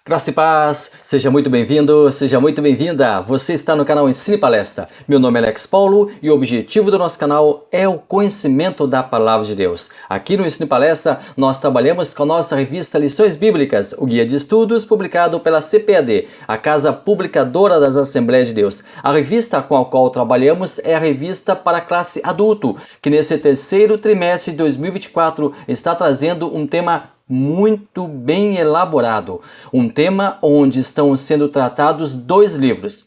Graça e paz, seja muito bem-vindo, seja muito bem-vinda. Você está no canal Ensine Palestra. Meu nome é Alex Paulo e o objetivo do nosso canal é o conhecimento da Palavra de Deus. Aqui no Ensine Palestra, nós trabalhamos com a nossa revista Lições Bíblicas, o guia de estudos publicado pela CPAD, a Casa Publicadora das Assembleias de Deus. A revista com a qual trabalhamos é a revista para a classe adulto, que nesse terceiro trimestre de 2024 está trazendo um tema muito bem elaborado. Um tema onde estão sendo tratados dois livros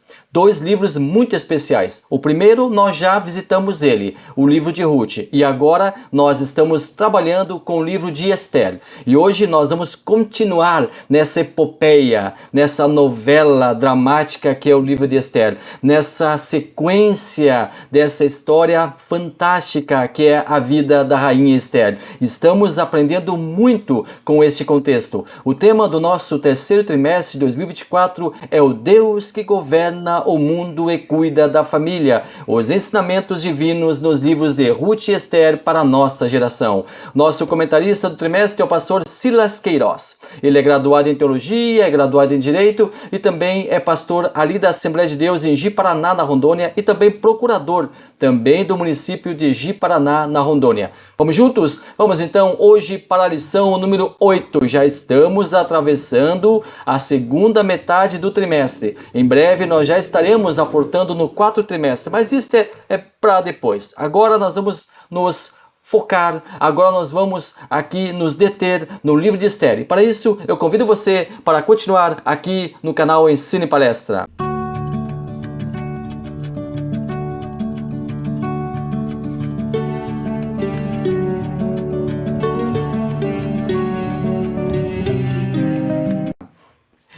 muito especiais. O primeiro nós já visitamos ele, o livro de Ruth, e agora nós estamos trabalhando com o livro de Esther. E hoje nós vamos continuar nessa epopeia, nessa novela dramática que é o livro de Esther, nessa sequência dessa história fantástica que é a vida da rainha Esther. Estamos aprendendo muito com este contexto. O tema do nosso terceiro trimestre de 2024 é o Deus que governa o mundo e cuida da família. Os ensinamentos divinos nos livros de Ruth e Esther para a nossa geração. Nosso comentarista do trimestre é o pastor Silas Queiroz. Ele é graduado em teologia, é graduado em direito e também é pastor ali da Assembleia de Deus em Ji-Paraná, na Rondônia, e também procurador também do município de Ji-Paraná, na Rondônia. Vamos juntos? Vamos então hoje para a lição número 8. Já estamos atravessando a segunda metade do trimestre. Em breve nós já estaremos aportando no quarto trimestre, mas isso é para depois. Agora nós vamos nos focar, agora nós vamos aqui nos deter no livro de Esther. E para isso eu convido você para continuar aqui no canal Ensine Palestra.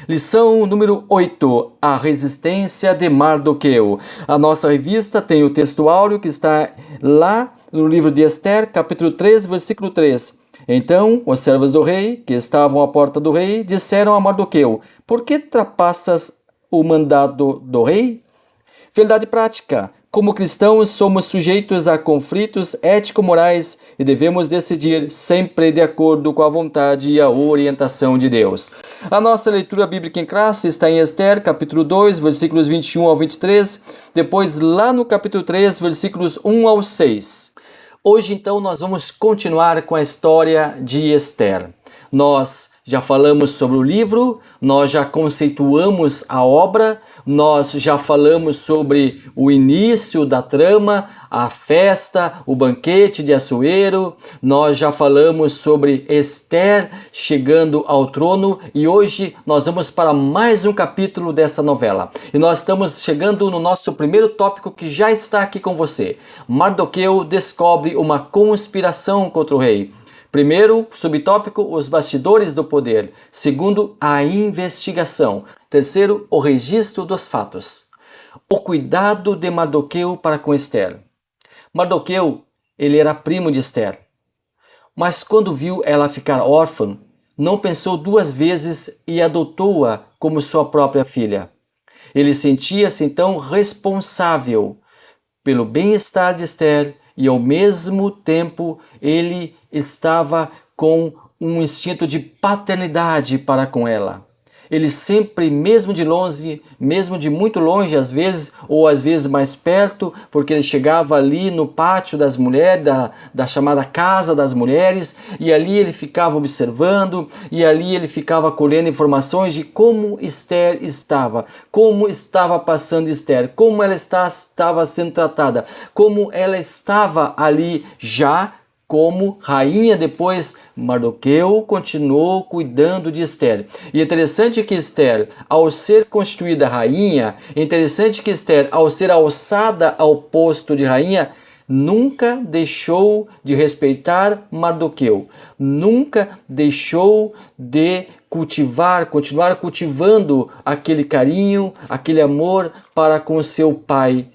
Lição número 8, a resistência de Mardoqueu. A nossa revista tem o texto áureo que está lá no livro de Esther, capítulo 3, versículo 3. Então, os servos do rei, que estavam à porta do rei, disseram a Mardoqueu: por que trapassas o mandado do rei? Verdade prática. Como cristãos, somos sujeitos a conflitos ético-morais e devemos decidir sempre de acordo com a vontade e a orientação de Deus. A nossa leitura bíblica em classe está em Esther, capítulo 2, versículos 21 ao 23, depois lá no capítulo 3, versículos 1 ao 6. Hoje, então, nós vamos continuar com a história de Esther. Nós já falamos sobre o livro, nós já conceituamos a obra, nós já falamos sobre o início da trama, a festa, o banquete de Assuero, nós já falamos sobre Esther chegando ao trono e hoje nós vamos para mais um capítulo dessa novela. E nós estamos chegando no nosso primeiro tópico que já está aqui com você. Mardoqueu descobre uma conspiração contra o rei. Primeiro, subtópico, os bastidores do poder. Segundo, a investigação. Terceiro, o registro dos fatos. O cuidado de Mardoqueu para com Esther. Mardoqueu, ele era primo de Esther. Mas quando viu ela ficar órfã, não pensou duas vezes e adotou-a como sua própria filha. Ele sentia-se então responsável pelo bem-estar de Esther e ao mesmo tempo ele estava com um instinto de paternidade para com ela. Ele sempre, mesmo de longe, mesmo de muito longe às vezes, ou às vezes mais perto, porque ele chegava ali no pátio das mulheres, da chamada Casa das Mulheres, e ali ele ficava observando, e ali ele ficava colhendo informações de como Esther estava, como estava passando Esther, como ela estava sendo tratada, como ela estava ali já como rainha. Depois Mardoqueu continuou cuidando de Esther. E é interessante que Esther, ao ser constituída rainha, ao ser alçada ao posto de rainha, nunca deixou de respeitar Mardoqueu, nunca deixou de continuar cultivando aquele carinho, aquele amor para com seu pai,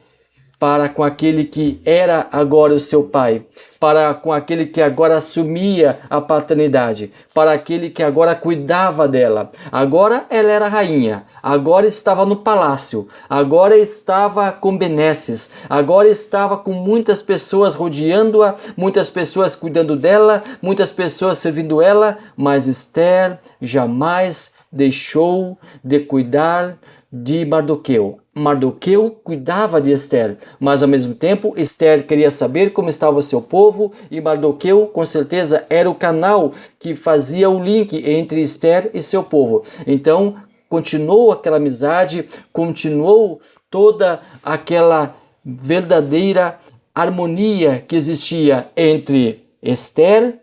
para com aquele que era agora o seu pai, para com aquele que agora assumia a paternidade, para aquele que agora cuidava dela. Agora ela era rainha, agora estava no palácio, agora estava com benesses, agora estava com muitas pessoas rodeando-a, muitas pessoas cuidando dela, muitas pessoas servindo ela, mas Esther jamais deixou de cuidar de Mardoqueu. Mardoqueu cuidava de Esther, mas ao mesmo tempo Esther queria saber como estava o seu povo e Mardoqueu com certeza era o canal que fazia o link entre Esther e seu povo. Então continuou aquela amizade, continuou toda aquela verdadeira harmonia que existia entre Esther,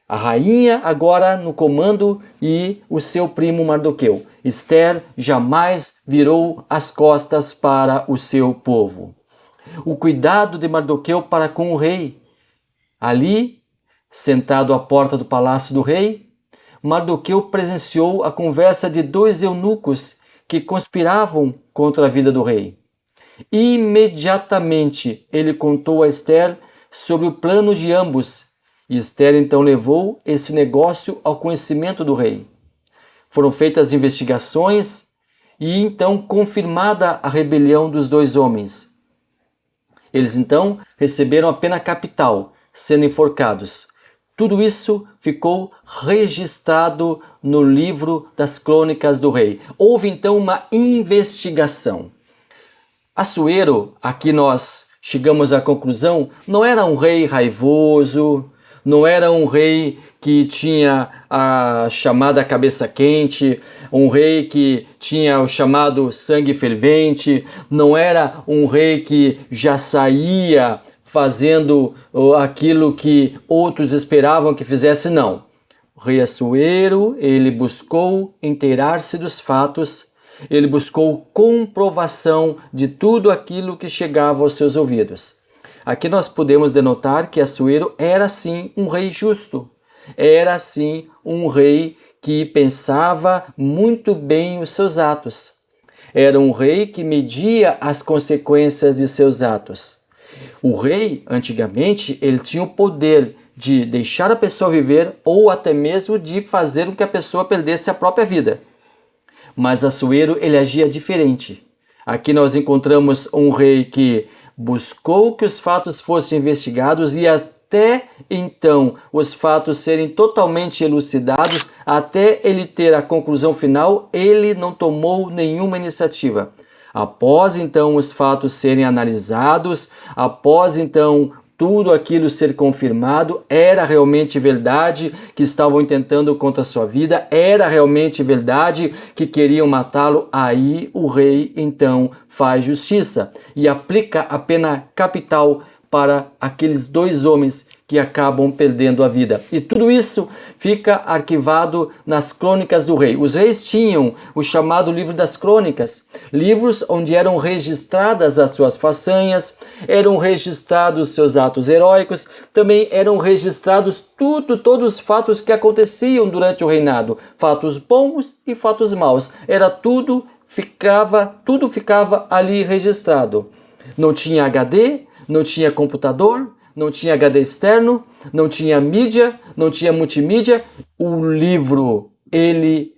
a rainha, agora no comando, e o seu primo Mardoqueu. Esther jamais virou as costas para o seu povo. O cuidado de Mardoqueu para com o rei. Ali, sentado à porta do palácio do rei, Mardoqueu presenciou a conversa de dois eunucos que conspiravam contra a vida do rei. Imediatamente ele contou a Esther sobre o plano de ambos. E Esther então levou esse negócio ao conhecimento do rei. Foram feitas investigações e então confirmada a rebelião dos dois homens. Eles então receberam a pena capital, sendo enforcados. Tudo isso ficou registrado no livro das crônicas do rei. Houve então uma investigação. Assuero, aqui nós chegamos à conclusão, não era um rei raivoso, não era um rei que tinha a chamada cabeça quente, um rei que tinha o chamado sangue fervente, não era um rei que já saía fazendo aquilo que outros esperavam que fizesse, não. O rei Assuero, ele buscou inteirar-se dos fatos, ele buscou comprovação de tudo aquilo que chegava aos seus ouvidos. Aqui nós podemos denotar que Assuero era sim um rei justo, era sim um rei que pensava muito bem os seus atos, era um rei que media as consequências de seus atos. O rei, antigamente, ele tinha o poder de deixar a pessoa viver ou até mesmo de fazer com que a pessoa perdesse a própria vida. Mas Assuero, ele agia diferente. Aqui nós encontramos um rei que buscou que os fatos fossem investigados e até então os fatos serem totalmente elucidados, até ele ter a conclusão final, ele não tomou nenhuma iniciativa. Após então os fatos serem analisados, após então tudo aquilo ser confirmado, era realmente verdade que estavam intentando contra a sua vida, era realmente verdade que queriam matá-lo, aí o rei então faz justiça e aplica a pena capital para aqueles dois homens que acabam perdendo a vida. E tudo isso fica arquivado nas crônicas do rei. Os reis tinham o chamado livro das crônicas, livros onde eram registradas as suas façanhas, eram registrados seus atos heróicos, também eram registrados todos os fatos que aconteciam durante o reinado, fatos bons e fatos maus. Tudo ficava ali registrado. Não tinha HD, não tinha computador, não tinha HD externo, não tinha mídia, não tinha multimídia. O livro, ele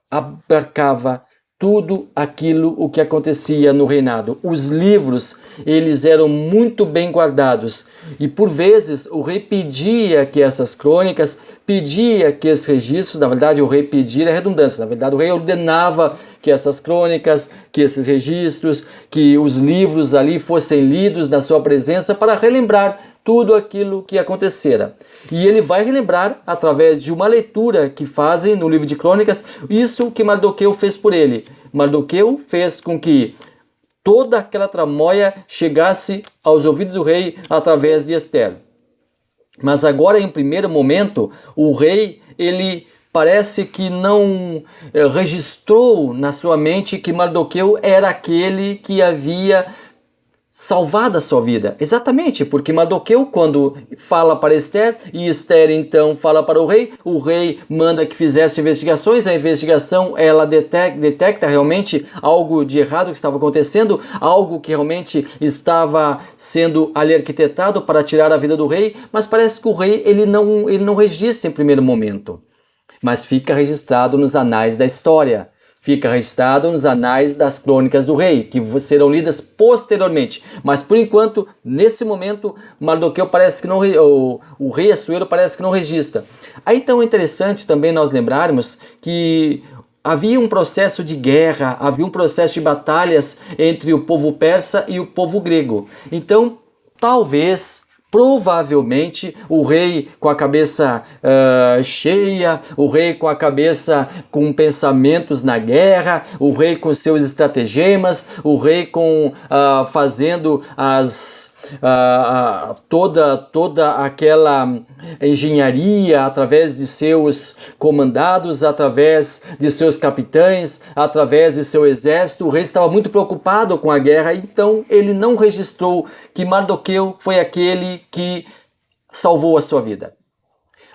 abarcava tudo aquilo o que acontecia no reinado. Os livros, eles eram muito bem guardados. E por vezes o rei pedia que essas crônicas, pedia que esses registros, na verdade o rei pedia é redundância, na verdade o rei ordenava que essas crônicas, que esses registros, que os livros ali fossem lidos na sua presença para relembrar tudo aquilo que acontecera. E ele vai relembrar através de uma leitura que fazem no livro de crônicas, isso que Mardoqueu fez por ele. Mardoqueu fez com que toda aquela tramóia chegasse aos ouvidos do rei através de Esther. Mas agora, em primeiro momento, o rei, ele parece que não registrou na sua mente que Mardoqueu era aquele que havia salvado a sua vida. Exatamente, porque Mardoqueu, quando fala para Esther, e Esther então fala para o rei manda que fizesse investigações, a investigação ela detecta realmente algo de errado que estava acontecendo, algo que realmente estava sendo ali arquitetado para tirar a vida do rei, mas parece que o rei ele não registra em primeiro momento, mas fica registrado nos anais da história. Fica registrado nos anais das crônicas do rei, que serão lidas posteriormente. Mas por enquanto, nesse momento, Mardoqueu parece que não, o rei Assuero parece que não registra. Aí então é interessante também nós lembrarmos que havia um processo de guerra, havia um processo de batalhas entre o povo persa e o povo grego. Então, talvez, provavelmente, o rei com a cabeça cheia, o rei com a cabeça com pensamentos na guerra, o rei com seus estratagemas, o rei fazendo toda aquela engenharia através de seus comandados, através de seus capitães, através de seu exército. O rei estava muito preocupado com a guerra, então ele não registrou que Mardoqueu foi aquele que salvou a sua vida.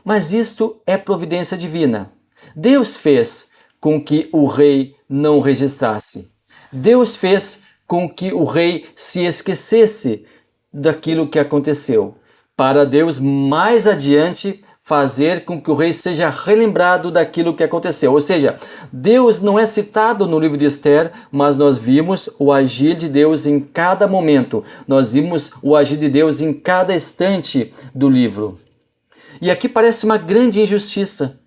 Mas isto é providência divina. Deus fez com que o rei não registrasse. Deus fez com que o rei se esquecesse daquilo que aconteceu, para Deus mais adiante fazer com que o rei seja relembrado daquilo que aconteceu. Ou seja, Deus não é citado no livro de Esther, mas nós vimos o agir de Deus em cada momento. Nós vimos o agir de Deus em cada instante do livro. E aqui parece uma grande injustiça.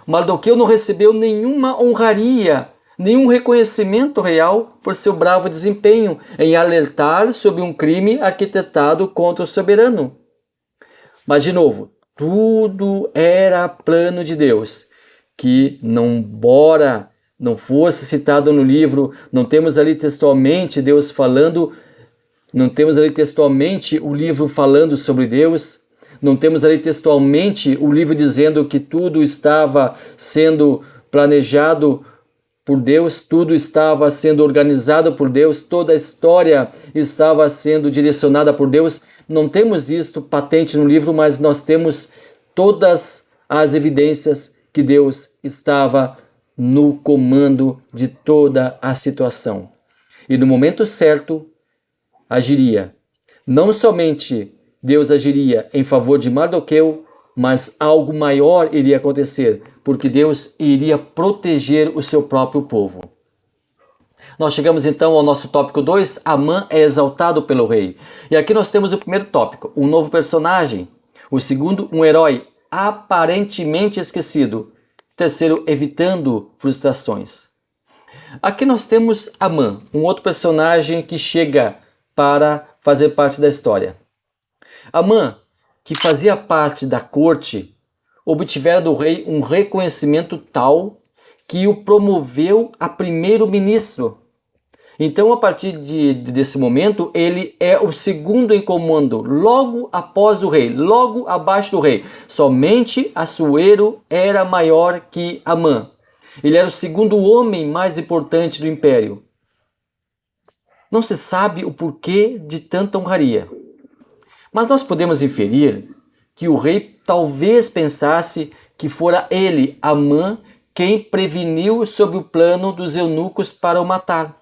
Mardoqueu não recebeu nenhuma honraria, nenhum reconhecimento real por seu bravo desempenho em alertar sobre um crime arquitetado contra o soberano. Mas, de novo, tudo era plano de Deus, que, embora não fosse citado no livro, não temos ali textualmente Deus falando, não temos ali textualmente o livro falando sobre Deus, não temos ali textualmente o livro dizendo que tudo estava sendo planejado por Deus, tudo estava sendo organizado por Deus, toda a história estava sendo direcionada por Deus. Não temos isto patente no livro, mas nós temos todas as evidências que Deus estava no comando de toda a situação. E no momento certo, agiria. Não somente Deus agiria em favor de Mardoqueu, mas algo maior iria acontecer, porque Deus iria proteger o seu próprio povo. Nós chegamos então ao nosso tópico 2, Amã é exaltado pelo rei. E aqui nós temos o primeiro tópico, um novo personagem. O segundo, um herói aparentemente esquecido. Terceiro, evitando frustrações. Aqui nós temos Amã, um outro personagem que chega para fazer parte da história. Amã, que fazia parte da corte, obtivera do rei um reconhecimento tal que o promoveu a primeiro-ministro. Então, a partir desse momento, ele é o segundo em comando, logo após o rei, logo abaixo do rei. Somente Assuero era maior que Amã. Ele era o segundo homem mais importante do império. Não se sabe o porquê de tanta honraria. Mas nós podemos inferir que o rei talvez pensasse que fora ele, Amã, quem preveniu sobre o plano dos eunucos para o matar.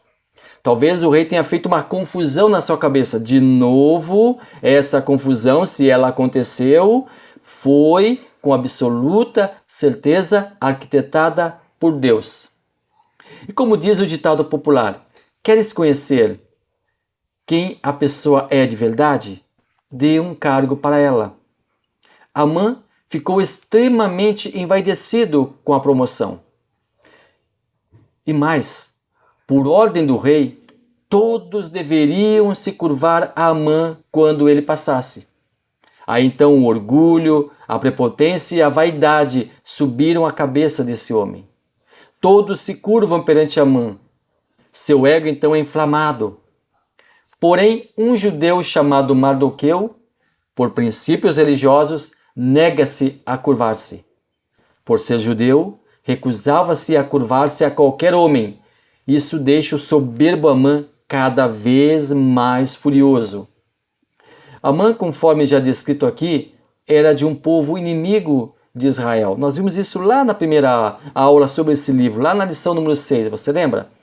Talvez o rei tenha feito uma confusão na sua cabeça. De novo, essa confusão, se ela aconteceu, foi com absoluta certeza arquitetada por Deus. E como diz o ditado popular, queres conhecer quem a pessoa é de verdade? Dê um cargo para ela. Amã ficou extremamente envaidecido com a promoção. E mais, por ordem do rei, todos deveriam se curvar a Amã quando ele passasse. Aí então o orgulho, a prepotência e a vaidade subiram a cabeça desse homem. Todos se curvam perante Amã. Seu ego então é inflamado. Porém, um judeu chamado Mardoqueu, por princípios religiosos, nega-se a curvar-se. Por ser judeu, recusava-se a curvar-se a qualquer homem. Isso deixa o soberbo Amã cada vez mais furioso. Amã, conforme já descrito aqui, era de um povo inimigo de Israel. Nós vimos isso lá na primeira aula sobre esse livro, lá na lição número 6, você lembra?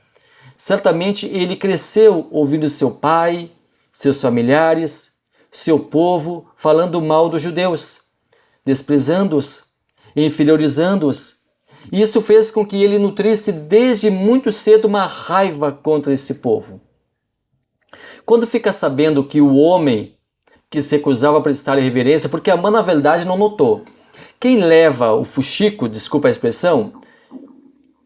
Certamente ele cresceu ouvindo seu pai, seus familiares, seu povo falando mal dos judeus, desprezando-os, inferiorizando-os. Isso fez com que ele nutrisse desde muito cedo uma raiva contra esse povo. Quando fica sabendo que o homem que se recusava a prestar reverência, porque Amã na verdade não notou, quem leva o fuxico, desculpa a expressão,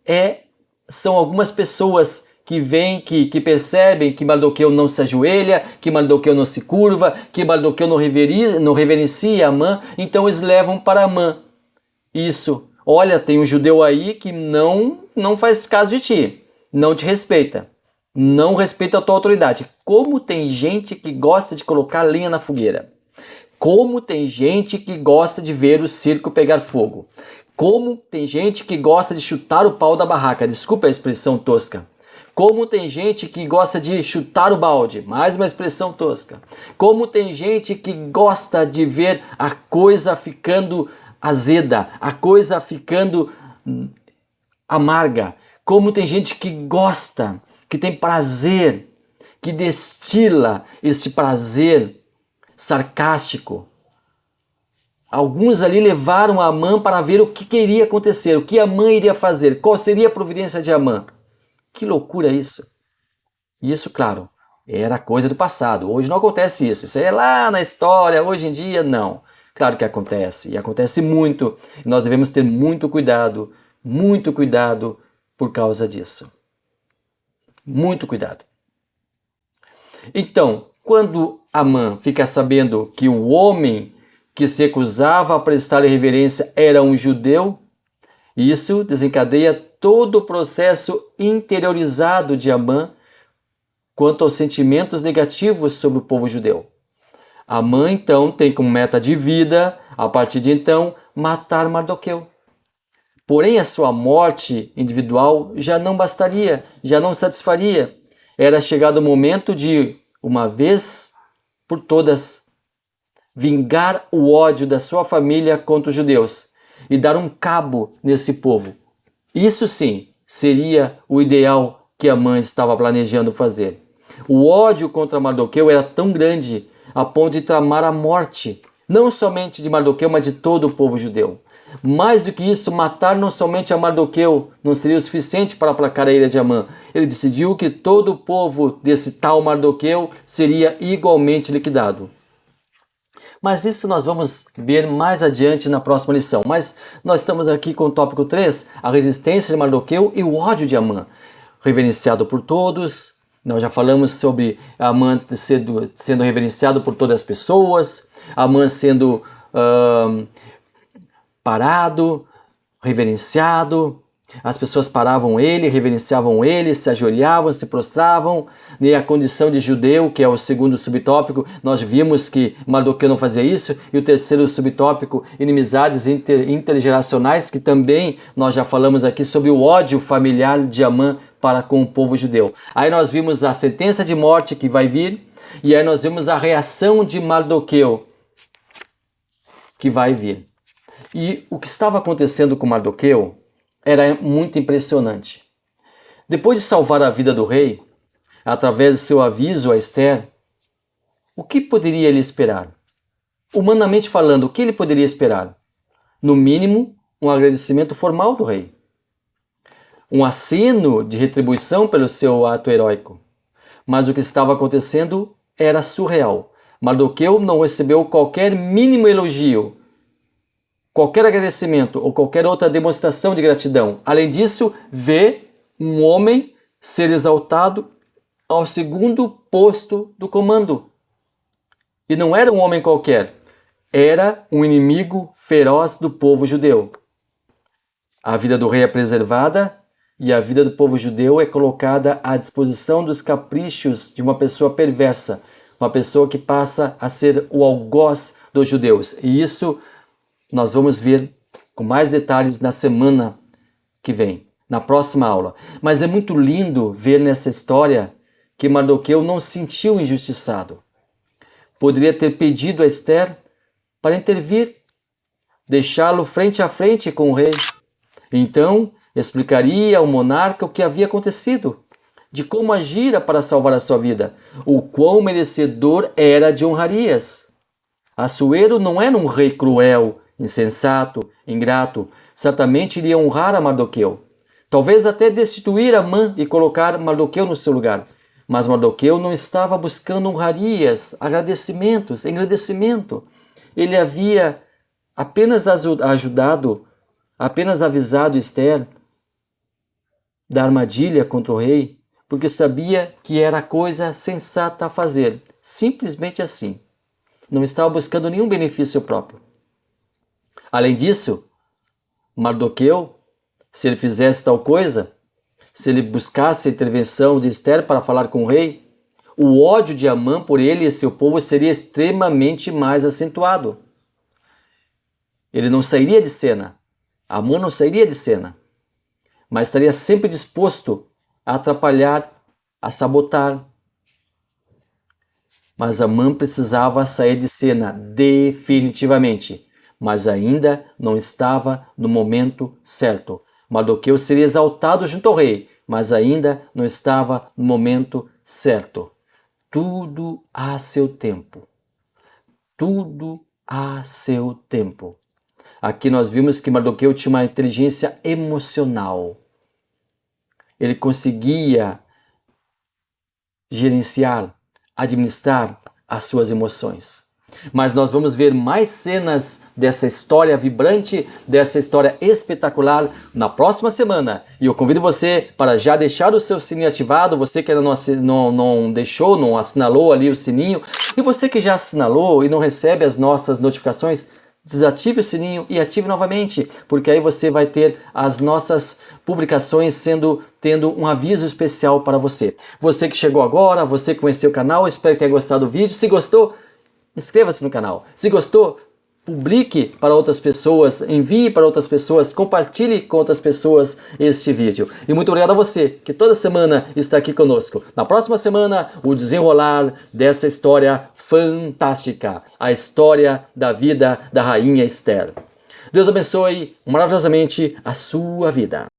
é são algumas pessoas que veem, que percebem que Mardoqueu não se ajoelha, que Mardoqueu não se curva, que Mardoqueu não reverencia Amã, então eles levam para Amã. Isso, olha, tem um judeu aí que não faz caso de ti, não te respeita, não respeita a tua autoridade. Como tem gente que gosta de colocar lenha na fogueira. Como tem gente que gosta de ver o circo pegar fogo. Como tem gente que gosta de chutar o pau da barraca, desculpa a expressão tosca. Como tem gente que gosta de chutar o balde, mais uma expressão tosca. Como tem gente que gosta de ver a coisa ficando azeda, a coisa ficando amarga. Como tem gente que gosta, que tem prazer, que destila este prazer sarcástico. Alguns ali levaram Amã para ver o que iria acontecer, o que Amã iria fazer, qual seria a providência de Amã. Que loucura isso! Isso, claro, era coisa do passado. Hoje não acontece isso. Isso aí é lá na história, hoje em dia, não. Claro que acontece, e acontece muito. E nós devemos ter muito cuidado por causa disso. Muito cuidado. Então, quando Amã fica sabendo que o homem que se recusava a prestar reverência era um judeu, isso desencadeia todo o processo interiorizado de Amã quanto aos sentimentos negativos sobre o povo judeu. Amã, então, tem como meta de vida, a partir de então, matar Mardoqueu. Porém, a sua morte individual já não bastaria, já não satisfaria. Era chegado o momento de, uma vez por todas, vingar o ódio da sua família contra os judeus e dar um cabo nesse povo. Isso sim seria o ideal que Amã estava planejando fazer. O ódio contra Mardoqueu era tão grande a ponto de tramar a morte, não somente de Mardoqueu, mas de todo o povo judeu. Mais do que isso, matar não somente a Mardoqueu não seria o suficiente para aplacar a ira de Amã. Ele decidiu que todo o povo desse tal Mardoqueu seria igualmente liquidado. Mas isso nós vamos ver mais adiante na próxima lição. Mas nós estamos aqui com o tópico 3, a resistência de Mardoqueu e o ódio de Amã. Reverenciado por todos, nós já falamos sobre Amã sendo reverenciado por todas as pessoas, Amã sendo parado, reverenciado. As pessoas paravam ele, reverenciavam ele, se ajoelhavam, se prostravam. E a condição de judeu, que é o segundo subtópico, nós vimos que Mardoqueu não fazia isso. E o terceiro subtópico, inimizades intergeracionais, que também nós já falamos aqui sobre o ódio familiar de Amã para com o povo judeu. Aí nós vimos a sentença de morte que vai vir, e aí nós vimos a reação de Mardoqueu que vai vir. E o que estava acontecendo com Mardoqueu era muito impressionante. Depois de salvar a vida do rei, através de seu aviso a Esther, o que poderia ele esperar? Humanamente falando, o que ele poderia esperar? No mínimo, um agradecimento formal do rei. Um aceno de retribuição pelo seu ato heróico. Mas o que estava acontecendo era surreal. Mardoqueu não recebeu qualquer mínimo elogio, qualquer agradecimento ou qualquer outra demonstração de gratidão. Além disso, vê um homem ser exaltado ao segundo posto do comando. E não era um homem qualquer, era um inimigo feroz do povo judeu. A vida do rei é preservada e a vida do povo judeu é colocada à disposição dos caprichos de uma pessoa perversa, uma pessoa que passa a ser o algoz dos judeus. E isso nós vamos ver com mais detalhes na semana que vem, na próxima aula. Mas é muito lindo ver nessa história que Mardoqueu não se sentiu injustiçado. Poderia ter pedido a Esther para intervir, deixá-lo frente a frente com o rei. Então, explicaria ao monarca o que havia acontecido, de como agira para salvar a sua vida, o quão merecedor era de honrarias. Assuero não era um rei cruel, insensato, ingrato. Certamente iria honrar a Mardoqueu. Talvez até destituir Amã e colocar Mardoqueu no seu lugar. Mas Mardoqueu não estava buscando honrarias, agradecimentos, engrandecimento. Ele havia apenas ajudado, apenas avisado Esther da armadilha contra o rei, porque sabia que era a coisa sensata a fazer, simplesmente assim. Não estava buscando nenhum benefício próprio. Além disso, Mardoqueu, se ele fizesse tal coisa, se ele buscasse a intervenção de Ester para falar com o rei, o ódio de Amã por ele e seu povo seria extremamente mais acentuado. Ele não sairia de cena. Amã não sairia de cena, mas estaria sempre disposto a atrapalhar, a sabotar. Mas Amã precisava sair de cena definitivamente, mas ainda não estava no momento certo. Mardoqueu seria exaltado junto ao rei, mas ainda não estava no momento certo. Tudo a seu tempo. Tudo a seu tempo. Aqui nós vimos que Mardoqueu tinha uma inteligência emocional. Ele conseguia gerenciar, administrar as suas emoções. Mas nós vamos ver mais cenas dessa história vibrante, dessa história espetacular na próxima semana. E eu convido você para já deixar o seu sininho ativado, você que ainda não deixou, não assinalou ali o sininho. E você que já assinalou e não recebe as nossas notificações, desative o sininho e ative novamente, porque aí você vai ter as nossas publicações tendo um aviso especial para você. Você que chegou agora, você que conheceu o canal, espero que tenha gostado do vídeo. Se gostou, inscreva-se no canal. Se gostou, publique para outras pessoas, envie para outras pessoas, compartilhe com outras pessoas este vídeo. E muito obrigado a você que toda semana está aqui conosco. Na próxima semana, o desenrolar dessa história fantástica, a história da vida da rainha Ester. Deus abençoe maravilhosamente a sua vida.